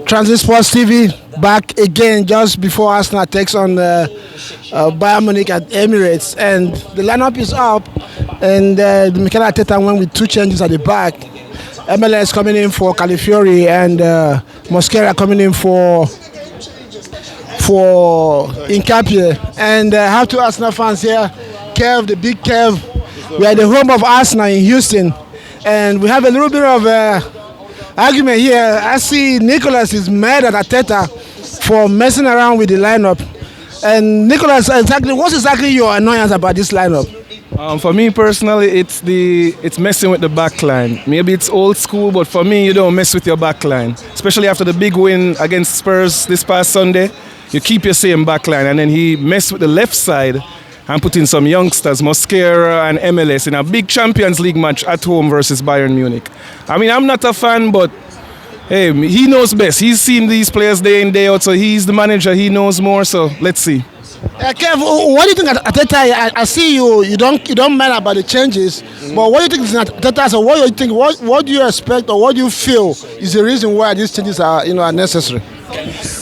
Transit Sports TV back again just before Arsenal takes on Bayern Munich at Emirates, and the lineup is up, and Mikel Arteta went with two changes at the back. MLS coming in for Calafiori and Mosquera coming in for Nkapie. And I have two Arsenal fans here. Kev, the big Kev. We are the home of Arsenal in Houston, and we have a little bit of argument here. I see Nicholas is mad at Arteta for messing around with the lineup. And Nicholas, what's exactly your annoyance about this lineup? For me personally, it's messing with the back line. Maybe it's old school, but for me, you don't mess with your back line. Especially after the big win against Spurs this past Sunday, you keep your same back line. And then he messed with the left side and put in some youngsters, Mosquera and MLS, in a big Champions League match at home versus Bayern Munich. I mean, I'm not a fan, but hey, he knows best. He's seen these players day in, day out, so he's the manager. He knows more, so let's see. Kev, what do you think Arteta? I see you don't mind about the changes, but what do you think is Arteta? So what do you think? What do you expect, or what do you feel is the reason why these changes are necessary?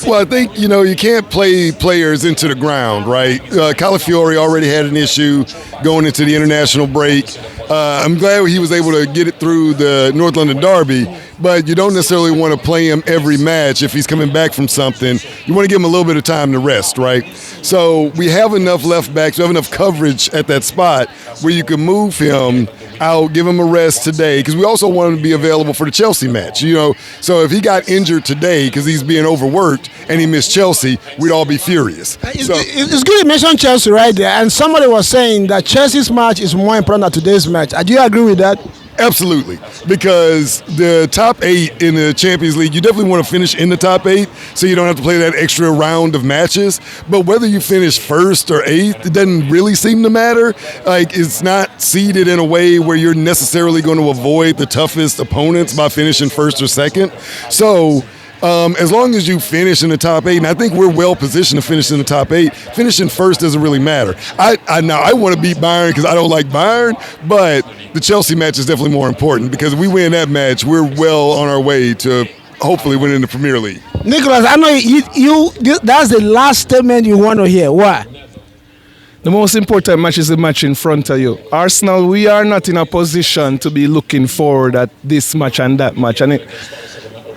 Well, I think you can't play players into the ground, right? Calafiori already had an issue going into the international break. I'm glad he was able to get it through the North London Derby, but you don't necessarily want to play him every match if he's coming back from something. You want to give him a little bit of time to rest, right? So we have enough left backs, we have enough coverage at that spot where you can move him out, give him a rest today, because we also want him to be available for the Chelsea match, So if he got injured today because he's being overworked and he missed Chelsea, we'd all be furious. It's good you mentioned Chelsea right there, and somebody was saying that Chelsea's match is more important than today's match. Do you agree with that? Absolutely, because the top 8 in the Champions League, you definitely want to finish in the top 8 so you don't have to play that extra round of matches. But whether you finish first or 8th, it doesn't really seem to matter. Like, it's not seeded in a way where you're necessarily going to avoid the toughest opponents by finishing first or second. So as long as you finish in the top 8, and I think we're well positioned to finish in the top 8, finishing first doesn't really matter. I want to beat Bayern because I don't like Bayern, but the Chelsea match is definitely more important, because if we win that match, we're well on our way to hopefully winning the Premier League. Nicholas, I know you that's the last statement you want to hear. Why? The most important match is the match in front of you. Arsenal, we are not in a position to be looking forward at this match and that match. And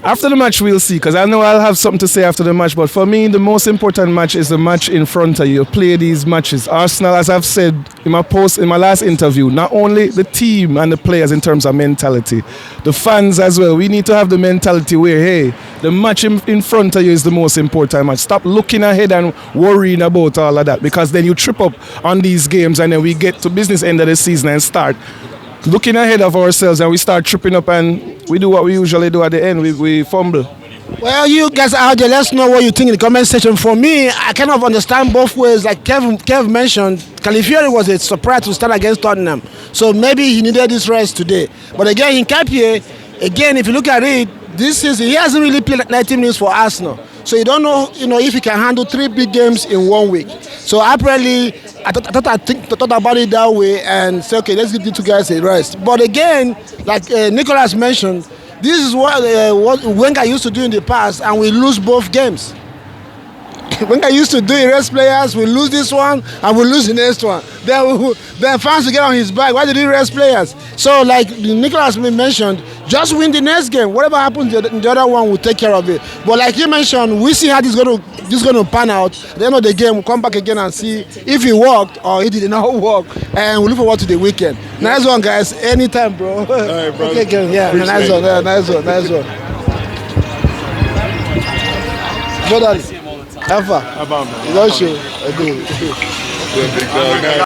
after the match, we'll see, because I know I'll have something to say after the match. But for me, the most important match is the match in front of you. Play these matches. Arsenal, as I've said in my last interview, not only the team and the players in terms of mentality, the fans as well. We need to have the mentality where, hey, the match in front of you is the most important match. Stop looking ahead and worrying about all of that, because then you trip up on these games, and then we get to business end of the season and start looking ahead of ourselves, and we start tripping up, and we do what we usually do at the end. We fumble. Well, you guys out there, let's know what you think in the comment section. For me, I kind of understand both ways. Like Kev mentioned, Calafiori was a surprise to start against Tottenham, so maybe he needed this rest today. But again, Nkapie, if you look at it, this season he hasn't really played 90 minutes for Arsenal, so you don't know, if he can handle 3 big games in 1 week. So apparently, I thought about it that way and said, okay, let's give the 2 guys a rest. But again, like Nicholas mentioned, this is what Wenger used to do in the past, and we lose both games. Wenger used to do it, rest players, we lose this one, and we lose the next one. Then fans will get on his back. Why did he rest players? So like Nicholas mentioned, just win the next game. Whatever happens in the other one, we'll take care of it. But like you mentioned, we see how this is going to pan out. At the end of the game, we'll come back again and see if it worked or it did not work. And we'll look forward to the weekend. Nice one, guys. Anytime, bro. All right, bro. Okay, yeah, nice one. Yeah, nice one. Brother, how far? You don't show. I do.